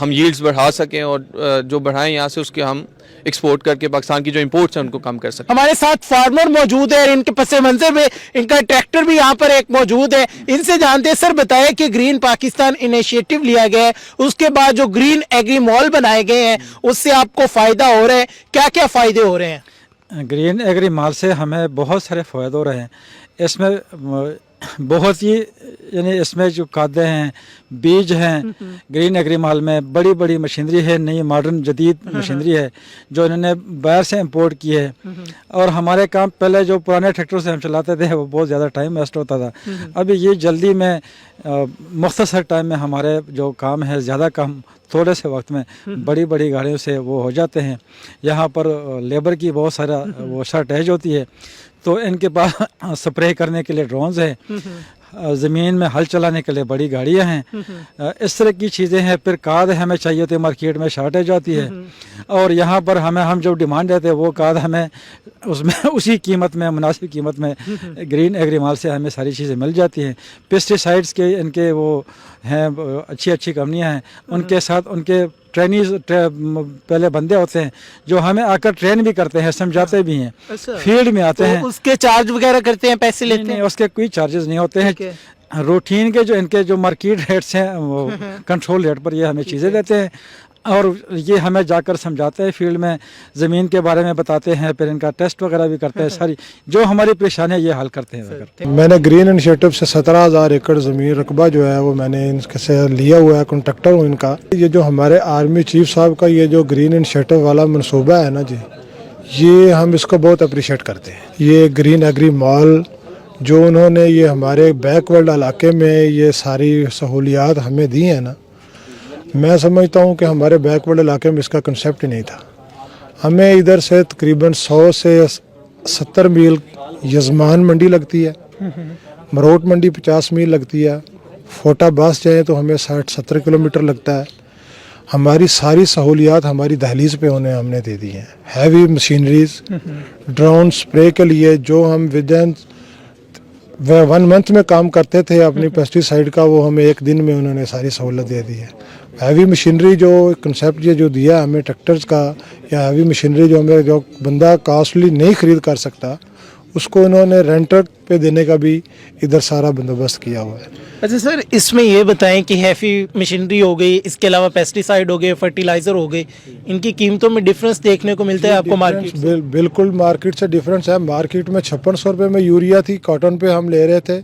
ہم ییلڈز بڑھا سکیں اور جو بڑھائیں یہاں سے اس کے ہم ایکسپورٹ کر کے پاکستان کی جو امپورٹس ہیں ان کو کم کر سکیں. ہمارے ساتھ فارمر موجود ہے اور ان کے پس منظر میں ان کا ٹریکٹر بھی یہاں پر ایک موجود ہے. ان سے جانتے ہیں. سر بتائیں کہ گرین پاکستان انیشیٹو لیا گیا ہے, اس کے بعد جو گرین ایگری مال بنائے گئے ہیں اس سے آپ کو فائدہ ہو رہا ہے, کیا کیا فائدے ہو رہے ہیں؟ گرین ایگری مال سے ہمیں بہت سارے فائدے ہو رہے ہیں. اس میں بہت ہی یعنی اس میں جو کھادیں ہیں, بیج ہیں, گرین ایگری مال میں بڑی بڑی مشینری ہے, نئی ماڈرن جدید مشینری ہے جو انہوں نے باہر سے امپورٹ کی ہے. اور ہمارے کام پہلے جو پرانے ٹریکٹر سے ہم چلاتے تھے وہ بہت زیادہ ٹائم ویسٹ ہوتا تھا. ابھی یہ جلدی میں مختصر ٹائم میں ہمارے جو کام ہے زیادہ کام تھوڑے سے وقت میں بڑی بڑی گاڑیوں سے وہ ہو جاتے ہیں. یہاں پر لیبر کی بہت سارا وہ شارٹیج ہوتی ہے, تو ان کے پاس سپرے کرنے کے لیے ڈرونز ہیں, زمین میں ہل چلانے کے لیے بڑی گاڑیاں ہیں, اس طرح کی چیزیں ہیں. پھر کھاد ہمیں چاہیے ہوتی ہے, مارکیٹ میں شارٹیج آتی ہے, اور یہاں پر ہم جو ڈیمانڈ دیتے ہیں وہ کھاد ہمیں اس میں اسی قیمت میں, مناسب قیمت میں گرین ایگری مال سے ہمیں ساری چیزیں مل جاتی ہیں. پیسٹیسائڈس کے ان کے وہ ہیں اچھی کمپنیاں ہیں, ان کے ساتھ ان کے ٹرینیز پہلے بندے ہوتے ہیں جو ہمیں آ کر ٹرین بھی کرتے ہیں, سمجھاتے بھی ہیں, فیلڈ میں آتے ہیں. اس کے چارج وغیرہ کرتے ہیں, پیسے لیتے ہیں؟ اس کے کوئی چارجز نہیں ہوتے ہیں. روٹین کے جو ان کے جو مارکیٹ ریٹس ہیں وہ کنٹرول ریٹ پر یہ ہمیں چیزیں دیتے ہیں, اور یہ ہمیں جا کر سمجھاتے ہیں فیلڈ میں, زمین کے بارے میں بتاتے ہیں, پھر ان کا ٹیسٹ وغیرہ بھی کرتے ہیں. ساری جو ہماری پریشانیاں یہ حل کرتے ہیں. میں نے گرین انیشیٹو سے 17,000 ایکڑ زمین رقبہ جو ہے وہ میں نے ان سے لیا ہوا ہے, کانٹریکٹر ہوں ان کا. یہ جو ہمارے آرمی چیف صاحب کا یہ جو گرین انیشیٹو والا منصوبہ ہے نا جی, یہ ہم اس کو بہت اپریشیٹ کرتے ہیں. یہ گرین ایگری مال جو انہوں نے یہ ہمارے بیک ورڈ علاقے میں یہ ساری سہولیات ہمیں دی ہیں نا, میں سمجھتا ہوں کہ ہمارے بیک ورڈ علاقے میں اس کا کنسیپٹ ہی نہیں تھا. ہمیں ادھر سے تقریباً 100 سے 70 میل یزمان منڈی لگتی ہے, مروٹ منڈی 50 میل لگتی ہے, فوٹا باس جائیں تو ہمیں 60-70 کلومیٹر لگتا ہے. ہماری ساری سہولیات ہماری دہلیز پہ ہم نے دے دی ہیں. ہیوی مشینریز, ڈرون سپرے کے لیے جو ہم ودن 1 منتھ میں کام کرتے تھے اپنی پیسٹی سائڈ کا, وہ ہمیں 1 دن میں انہوں نے ساری سہولت دے دی ہے. ہیوی مشینری جو کنسیپٹ یہ جو دیا ہمیں ٹریکٹرز کا, یا ہیوی مشینری جو ہمیں جو بندہ کاسٹلی نہیں خرید کر سکتا اس کو انہوں نے رینٹر پہ دینے کا بھی ادھر سارا بندوبست کیا ہوا ہے. اچھا سر, اس میں یہ بتائیں کہ ہیوی مشینری ہو گئی, اس کے علاوہ پیسٹی سائڈ ہو گئے, فرٹیلائزر ہو گئے, ان کی قیمتوں میں ڈفرنس دیکھنے کو ملتا ہے آپ کو مارکیٹ سے؟ بالکل مارکیٹ سے ڈفرنس ہے. مارکیٹ میں 5600 روپے میں یوریا تھی, کاٹن پہ ہم لے رہے تھے.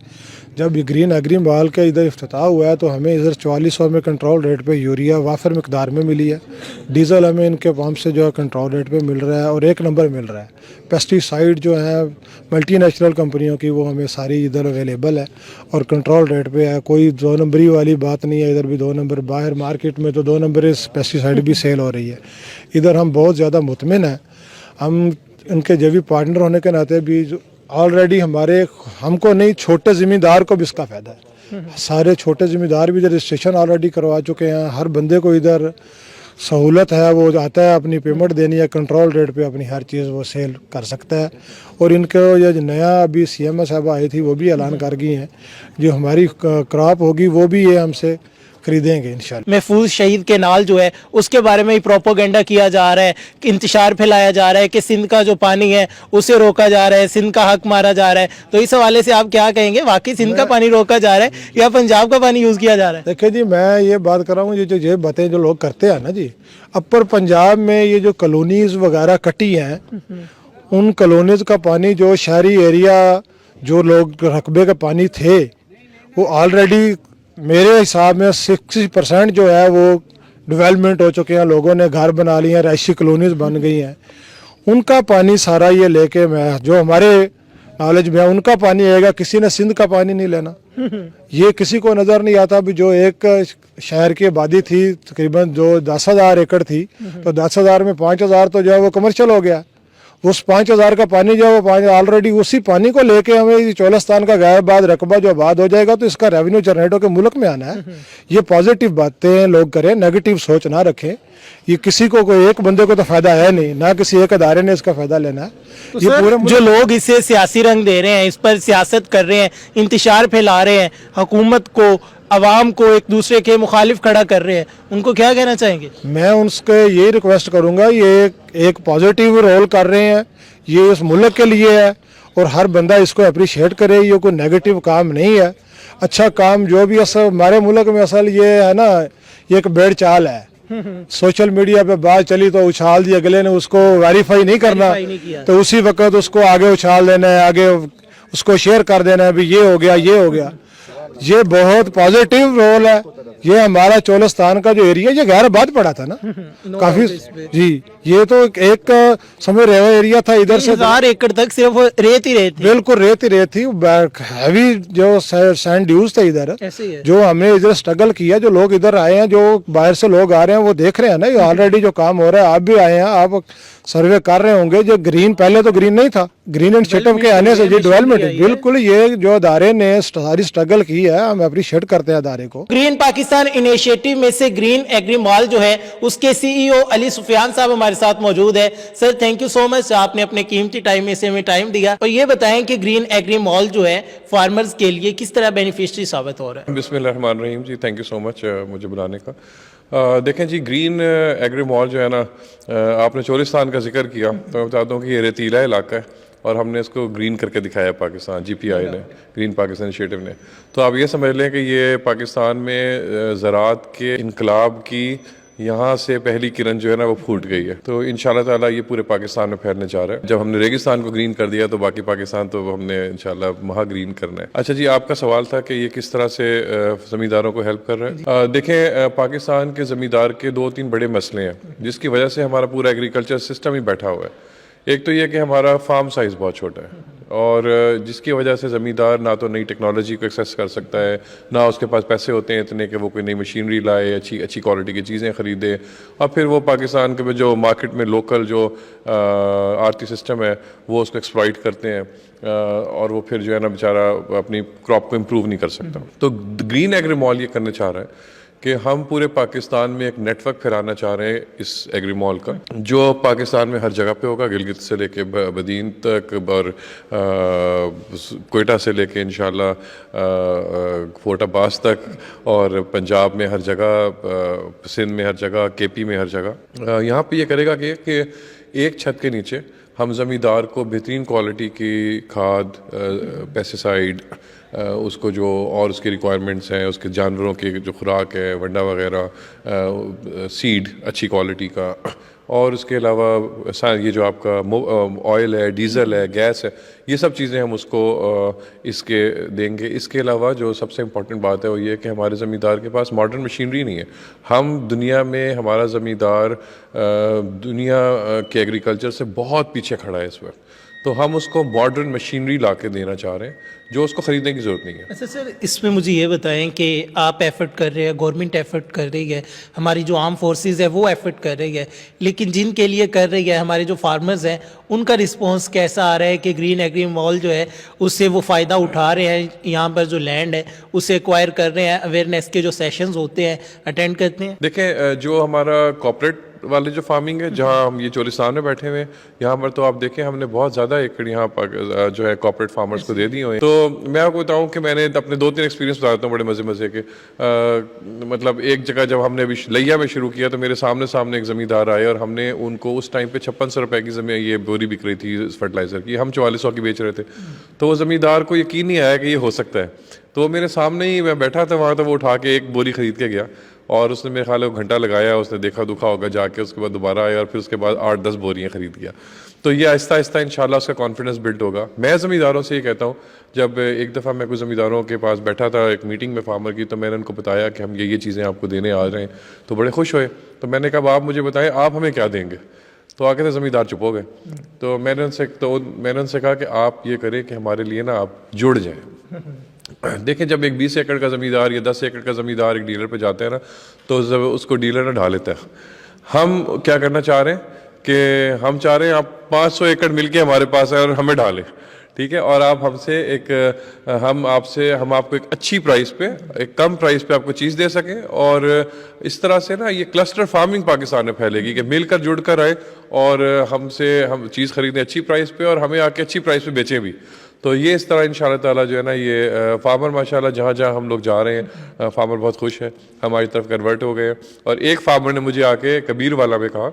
جب یہ گرین ایگری مال کا ادھر افتتاح ہوا ہے تو ہمیں ادھر 4400 میں کنٹرول ریٹ پہ یوریا وافر مقدار میں ملی ہے. ڈیزل ہمیں ان کے پمپ سے جو ہے کنٹرول ریٹ پہ مل رہا ہے اور 1 نمبر مل رہا ہے. پیسٹی سائڈ جو ہیں ملٹی نیشنل کمپنیوں کی وہ ہمیں ساری ادھر اویلیبل ہے اور کنٹرول ریٹ پہ ہے. کوئی 2 نمبری والی بات نہیں ہے. ادھر بھی 2 نمبر, باہر مارکیٹ میں تو 2 نمبر پیسٹی سائڈ بھی سیل ہو رہی ہے. ادھر ہم بہت زیادہ مطمئن ہیں. ہم ان کے جو بھی پارٹنر ہونے کے ناطے بھی آلریڈی ہم کو نہیں, چھوٹے زمیندار کو بھی اس کا فائدہ ہے. سارے چھوٹے زمیندار بھی ادھر رجسٹریشن آلریڈی کروا چکے ہیں. ہر بندے کو ادھر سہولت ہے, وہ آتا ہے اپنی پیمنٹ دینی ہے, کنٹرول ریٹ پہ اپنی ہر چیز وہ سیل کر سکتا ہے. اور ان کو یہ نیا ابھی CM صاحبہ آئی تھی وہ بھی اعلان کر گئی ہیں, جو ہماری کراپ ہوگی وہ بھی یہ ہم سے خریدیں گے انشاءاللہ. محفوظ شہید کینال جو ہے اس کے بارے میں پروپیگنڈا کیا جا رہا ہے, انتشار پھیلایا جا رہا ہے کہ سندھ کا جو پانی ہے اسے روکا جا رہا ہے, سندھ کا حق مارا جا رہا ہے. تو اس حوالے سے آپ کیا کہیں گے, واقعی سندھ کا پانی روکا جا رہا ہے یا پنجاب کا پانی یوز کیا جا رہا ہے؟ دیکھیں جی, میں یہ بات کر رہا ہوں, یہ باتیں جو لوگ کرتے ہیں نا جی, اپر پنجاب میں یہ جو کالونیز وغیرہ کٹی ہیں, ان کالونیز کا پانی جو شہری ایریا جو لوگ رقبے کے پانی تھے وہ آلریڈی میرے حساب میں 60% جو ہے وہ ڈیولپمنٹ ہو چکے ہیں. لوگوں نے گھر بنا لیے ہیں, رہائشی کالونیز بن گئی ہیں. ان کا پانی سارا یہ لے کے میں جو ہمارے نالج میں ان کا پانی آئے گا. کسی نے سندھ کا پانی نہیں لینا. یہ کسی کو نظر نہیں آتا. بھی جو ایک شہر کی آبادی تھی تقریباً جو 10,000 ایکڑ تھی, تو 10,000 میں 5,000 تو جو ہے وہ کمرشل ہو گیا. اس 5,000 کا پانی جو ہے وہ آلریڈی اسی پانی کو لے کے ہمیں چولستان کا غیر آباد رقبہ جو آباد ہو جائے گا تو اس کا ریونیو جنریٹ ہو کے ملک میں آنا ہے. یہ پازیٹیو باتیں لوگ کریں, نیگیٹو سوچ نہ رکھیں. یہ کسی کو کوئی ایک بندے کو تو فائدہ ہے نہیں, نہ کسی ایک ادارے نے اس کا فائدہ لینا ہے. یہ پورے جو لوگ اسے سیاسی رنگ دے رہے ہیں, اس پر سیاست کر رہے ہیں, انتشار پھیلا رہے ہیں, حکومت کو عوام کو ایک دوسرے کے مخالف کھڑا کر رہے ہیں, ان کو کیا کہنا چاہیں گے؟ میں ان سے یہی ریکویسٹ کروں گا, یہ ایک پازیٹیو رول کر رہے ہیں, یہ اس ملک کے لیے ہے اور ہر بندہ اس کو اپریشیٹ کرے, یہ کوئی نیگیٹو کام نہیں ہے, اچھا کام جو بھی اصل ہمارے ملک میں اصل یہ ہے نا, یہ ایک بیڑ چال ہے. سوشل میڈیا پہ بات چلی تو اچھال دی, اگلے نے اس کو ویریفائی نہیں کرنا تو اسی وقت اس کو آگے اچھال دینا ہے, آگے اس کو شیئر کر دینا ہے بھی یہ ہو گیا یہ ہو گیا. یہ بہت پازیٹیو رول ہے. یہ ہمارا چولستان کا جو ایریا, یہ غیر آباد پڑا تھا نا کافی, جی یہ تو ایک سمجھ رہے ایریا تھا, ادھر سے 1000 ایکڑ تک صرف ریت ہی ریت, بالکل ریت ہی ریت تھی, ہیوی جو سینڈ ڈیوز تھا ادھر, جو ہم نے ادھر اسٹرگل کیا, جو لوگ ادھر آئے ہیں, جو باہر سے لوگ آ رہے ہیں وہ دیکھ رہے ہیں نا, یہ آلریڈی جو کام ہو رہا ہے, آپ بھی آئے ہیں, آپ سروے کر رہے ہوں گے. جو گرین پہلے تو گرین نہیں تھا, گرین انیشیٹو کے آنے سے یہ ڈیولپمنٹ ہے. بالکل یہ جو ادارے نے ساری اسٹرگل کی ہے, ہم اپریشیٹ کرتے ہیں ادارے کو. گرین پاکستان انیشیٹو میں سے گرین ایگری مال جو ہے اس کے سی ای او علی سفیان صاحب ہمارے ساتھ موجود ہے. سر تھینک یو سو مچ, آپ نے اپنے قیمتی ٹائم میں سے ہمیں ٹائم دیا, اور یہ بتائیں کہ گرین ایگری مال جو ہے فارمرز کے لیے کس طرح بینیفیشری ثابت ہو رہا ہے؟ بسم اللہ الرحمن الرحیم جی, تھینک یو سو مچ مجھے بلانے کا. دیکھیں جی, گرین ایگری مال جو ہے نا, آپ نے چولستان کا ذکر کیا, تو میں بتاتا ہوں کہ یہ ریتیلا علاقہ ہے اور ہم نے اس کو گرین کر کے دکھایا پاکستان, جی پی آئی نے, گرین پاکستان انیشیٹو نے. تو آپ یہ سمجھ لیں کہ یہ پاکستان میں زراعت کے انقلاب کی یہاں سے پہلی کرن جو ہے نا وہ پھوٹ گئی ہے. تو انشاءاللہ تعالیٰ یہ پورے پاکستان میں پھیلنے جا رہا ہے. جب ہم نے ریگستان کو گرین کر دیا تو باقی پاکستان تو ہم نے انشاءاللہ وہاں گرین کرنا ہے. اچھا جی, آپ کا سوال تھا کہ یہ کس طرح سے زمینداروں کو ہیلپ کر رہا ہے. دیکھیں, پاکستان کے زمیندار کے 2-3 بڑے مسئلے ہیں جس کی وجہ سے ہمارا پورا ایگریکلچر سسٹم ہی بیٹھا ہوا ہے. ایک تو یہ کہ ہمارا فارم سائز بہت چھوٹا ہے, اور جس کی وجہ سے زمیندار نہ تو نئی ٹیکنالوجی کو ایکسیس کر سکتا ہے, نہ اس کے پاس پیسے ہوتے ہیں اتنے کہ وہ کوئی نئی مشینری لائے, اچھی کوالٹی کی چیزیں خریدے, اور پھر وہ پاکستان کے جو مارکیٹ میں لوکل جو آرتی سسٹم ہے وہ اس کو ایکسپلائٹ کرتے ہیں, اور وہ پھر جو ہے نا بیچارہ اپنی کراپ کو امپروو نہیں کر سکتا. تو گرین ایگری مال یہ کرنا چاہ رہا ہے کہ ہم پورے پاکستان میں ایک نیٹ ورک پھیلانا چاہ رہے ہیں اس ایگری مال کا, جو پاکستان میں ہر جگہ پہ ہوگا, گلگت سے لے کے بدین تک اور کوئٹہ سے لے کے انشاءاللہ فورٹ عباس تک, اور پنجاب میں ہر جگہ, سندھ میں ہر جگہ, کے پی میں ہر جگہ. یہاں پہ یہ کرے گا کہ ایک چھت کے نیچے ہم زمیندار کو بہترین کوالٹی کی کھاد, پیسیسائیڈ, اس کو جو اور اس کی ریکوائرمنٹس ہیں, اس کے جانوروں کی جو خوراک ہے, ونڈا وغیرہ, سیڈ اچھی کوالٹی کا, اور اس کے علاوہ یہ جو آپ کا آئل ہے, ڈیزل ہے, گیس ہے, یہ سب چیزیں ہم اس کو اس کے دیں گے. اس کے علاوہ جو سب سے امپورٹنٹ بات ہے وہ یہ کہ ہمارے زمیندار کے پاس ماڈرن مشینری نہیں ہے. ہم دنیا میں, ہمارا زمیندار دنیا کے ایگریکلچر سے بہت پیچھے کھڑا ہے اس وقت, تو ہم اس کو ماڈرن مشینری لا کے دینا چاہ رہے ہیں جو اس کو خریدنے کی ضرورت نہیں ہے. اچھا سر, اس میں مجھے یہ بتائیں کہ آپ ایفرٹ کر رہے ہیں, گورنمنٹ ایفرٹ کر رہی ہے, ہماری جو آرم فورسز ہے وہ ایفرٹ کر رہی ہے, لیکن جن کے لیے کر رہی ہے ہمارے جو فارمرز ہیں ان کا رسپانس کیسا آ رہا ہے کہ گرین ایگری مال جو ہے اس سے وہ فائدہ اٹھا رہے ہیں, یہاں پر جو لینڈ ہے اسے ایکوائر کر رہے ہیں, اویئرنیس کے جو سیشنز ہوتے ہیں اٹینڈ کرتے ہیں؟ دیکھیں, جو ہمارا کارپوریٹ والے جو فارمنگ ہے, جہاں ہم یہ چولستان میں بیٹھے ہوئے ہیں, یہاں پر تو آپ دیکھیں ہم نے بہت زیادہ ایکڑ یہاں جو ہے کارپوریٹ فارمرز کو دے دی ہوئے ہیں. تو میں آپ کو بتاؤں کہ میں نے اپنے 2-3 ایکسپیرینس بتاتا ہوں بڑے مزے کے. مطلب ایک جگہ جب ہم نے ابھی لیا میں شروع کیا تو میرے سامنے ایک زمیندار آئے, اور ہم نے ان کو اس ٹائم پہ 5600 روپے کی زمین یہ بوری بک رہی تھی فرٹیلائزر کی, ہم 4400 کی بیچ رہے تھے. تو وہ زمیندار کو یقین نہیں آیا کہ یہ ہو سکتا ہے. تو وہ میرے سامنے ہی, میں بیٹھا تھا وہاں, تو وہ اٹھا کے ایک بوری خرید کے گیا, اور اس نے میرے خیال ہے گھنٹہ لگایا, اس نے دیکھا دکھا ہوگا جا کے, اس کے بعد دوبارہ آیا, اور پھر اس کے بعد 8-10 بوریاں خرید گیا. تو یہ آہستہ آہستہ انشاءاللہ اس کا کانفیڈنس بلڈ ہوگا. میں زمینداروں سے یہ کہتا ہوں, جب ایک دفعہ میں کچھ زمینداروں کے پاس بیٹھا تھا ایک میٹنگ میں فارمر کی, تو میں نے ان کو بتایا کہ ہم یہ چیزیں آپ کو دینے آ رہے ہیں, تو بڑے خوش ہوئے. تو میں نے کہا آپ مجھے بتائیں آپ ہمیں کیا دیں گے, تو آگے سے زمیندار چپ ہو گئے. تو میں نے ان سے کہا کہ آپ یہ کریں کہ ہمارے لیے نا آپ جڑ جائیں. دیکھیں, جب ایک 20 ایکڑ کا زمیندار یا 10 ایکڑ کا زمیندار ایک ڈیلر پہ جاتے ہیں نا, تو اس کو ڈیلر نہ ڈھا لیتا ہے. ہم کیا کرنا چاہ رہے ہیں کہ ہم چاہ رہے ہیں آپ 500 ایکڑ مل کے ہمارے پاس ہے اور ہمیں ڈھالیں. ٹھیک ہے, اور آپ ہم سے ایک ہم آپ کو ایک اچھی پرائز پہ, ایک کم پرائز پہ آپ کو چیز دے سکیں, اور اس طرح سے نا یہ کلسٹر فارمنگ پاکستان میں پھیلے گی کہ مل کر جڑ کر آئے اور ہم چیز خریدیں اچھی پرائز پہ اور ہمیں آ کے اچھی پرائز پہ بیچیں بھی. تو یہ اس طرح انشاءاللہ تعالیٰ جو ہے نا یہ فارمر ماشاءاللہ جہاں جہاں ہم لوگ جا رہے ہیں فارمر بہت خوش ہے, ہماری طرف کنورٹ ہو گئے ہیں. اور ایک فارمر نے مجھے آ کے کبیر والا میں کہا,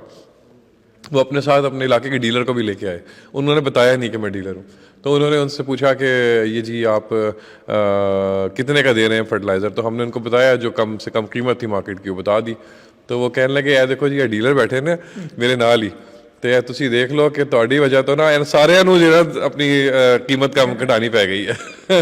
وہ اپنے ساتھ اپنے علاقے کے ڈیلر کو بھی لے کے آئے, انہوں نے بتایا نہیں کہ میں ڈیلر ہوں. تو انہوں نے ان سے پوچھا کہ یہ جی آپ کتنے کا دے رہے ہیں فرٹیلائزر, تو ہم نے ان کو بتایا جو کم سے کم قیمت تھی مارکیٹ کی وہ بتا دی. تو وہ کہنے لگے اے دیکھو جی یہ ڈیلر بیٹھے نا میرے نال ہی, تو تسی دیکھ لو کہ تہاڈی وجہ تو نا سارے نو جو اپنی قیمت کم گھٹانی پی گئی ہے.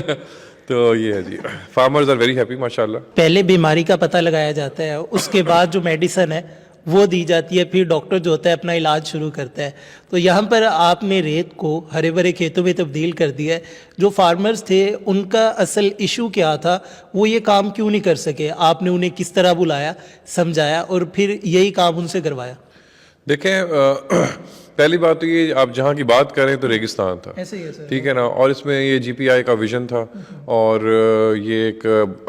تو یہ ہے جی, فارمرز آر ویری ہیپی ماشاءاللہ. پہلے بیماری کا پتہ لگایا جاتا ہے, اس کے بعد جو میڈیسن ہے وہ دی جاتی ہے, پھر ڈاکٹر جو ہوتا ہے اپنا علاج شروع کرتا ہے. تو یہاں پر آپ نے ریت کو ہرے بھرے کھیتوں میں تبدیل کر دیا ہے. جو فارمرز تھے ان کا اصل ایشو کیا تھا, وہ یہ کام کیوں نہیں کر سکے, آپ نے انہیں کس طرح بلایا, سمجھایا اور پھر یہی کام ان سے کروایا؟ دیکھیں پہلی بات تو یہ آپ جہاں کی بات کریں تو ریگستان تھا, ٹھیک ہے نا, اور اس میں یہ GPI کا ویژن تھا, اور یہ ایک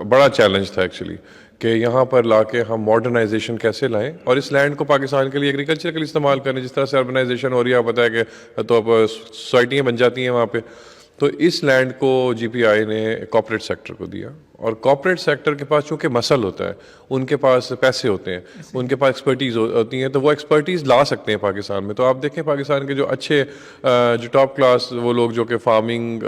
بڑا چیلنج تھا ایکچولی کہ یہاں پر لا کے ہم ماڈرنائزیشن کیسے لائیں اور اس لینڈ کو پاکستان کے لیے ایگریکلچر کے لیے استعمال کریں. جس طرح سے اربنائزیشن ہو رہی ہے, آپ پتہ ہے کہ تو اب سوسائٹیاں بن جاتی ہیں وہاں پہ, تو اس لینڈ کو GPI نے کارپوریٹ سیکٹر کو دیا. اور کارپوریٹ سیکٹر کے پاس چونکہ مسل ہوتا ہے, ان کے پاس پیسے ہوتے ہیں, ان کے پاس ایکسپرٹیز ہوتی ہیں, تو وہ ایکسپرٹیز لا سکتے ہیں پاکستان میں. تو آپ دیکھیں پاکستان کے جو اچھے جو ٹاپ کلاس وہ لوگ جو کہ فارمنگ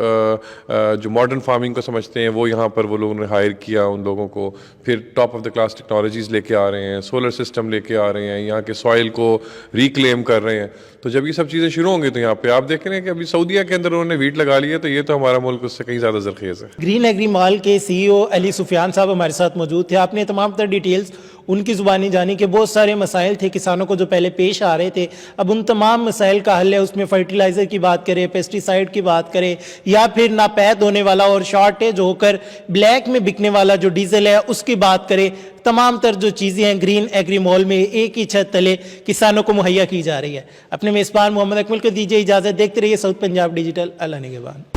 جو ماڈرن فارمنگ کو سمجھتے ہیں, وہ یہاں پر وہ لوگوں نے ہائر کیا ان لوگوں کو. پھر top of the class technologies لے کے آ رہے ہیں, سولر سسٹم لے کے آ رہے ہیں, یہاں کے سوائل کو ریکلیم کر رہے ہیں. تو جب یہ سب چیزیں شروع ہوں گی تو یہاں پہ آپ دیکھ رہے ہیں کہ ابھی سعودیہ کے اندر انہوں نے ویٹ لگا لی ہے, تو یہ تو ہمارا ملک اس سے کہیں زیادہ زرخیز ہے. گرین ایگری مال کے CEO علی سفیان صاحب ہمارے ساتھ موجود تھے. آپ نے تمام تر ڈیٹیلز ان کی زبانی جانی کہ بہت سارے مسائل تھے کسانوں کو جو پہلے پیش آ رہے تھے, اب ان تمام مسائل کا حل ہے. اس میں فرٹیلائزر کی بات کریں, پیسٹی سائڈ کی بات کریں, یا پھر ناپید ہونے والا اور شارٹیج ہو کر بلیک میں بکنے والا جو ڈیزل ہے اس کی بات کریں, تمام تر جو چیزیں ہیں گرین ایگری مال میں ایک ہی چھت تلے کسانوں کو مہیا کی جا رہی ہے. اپنے میزبان محمد اکمل کو دیجیے اجازت, دیکھتے رہیے ساؤتھ پنجاب ڈیجیٹل. اللہ نگہبان.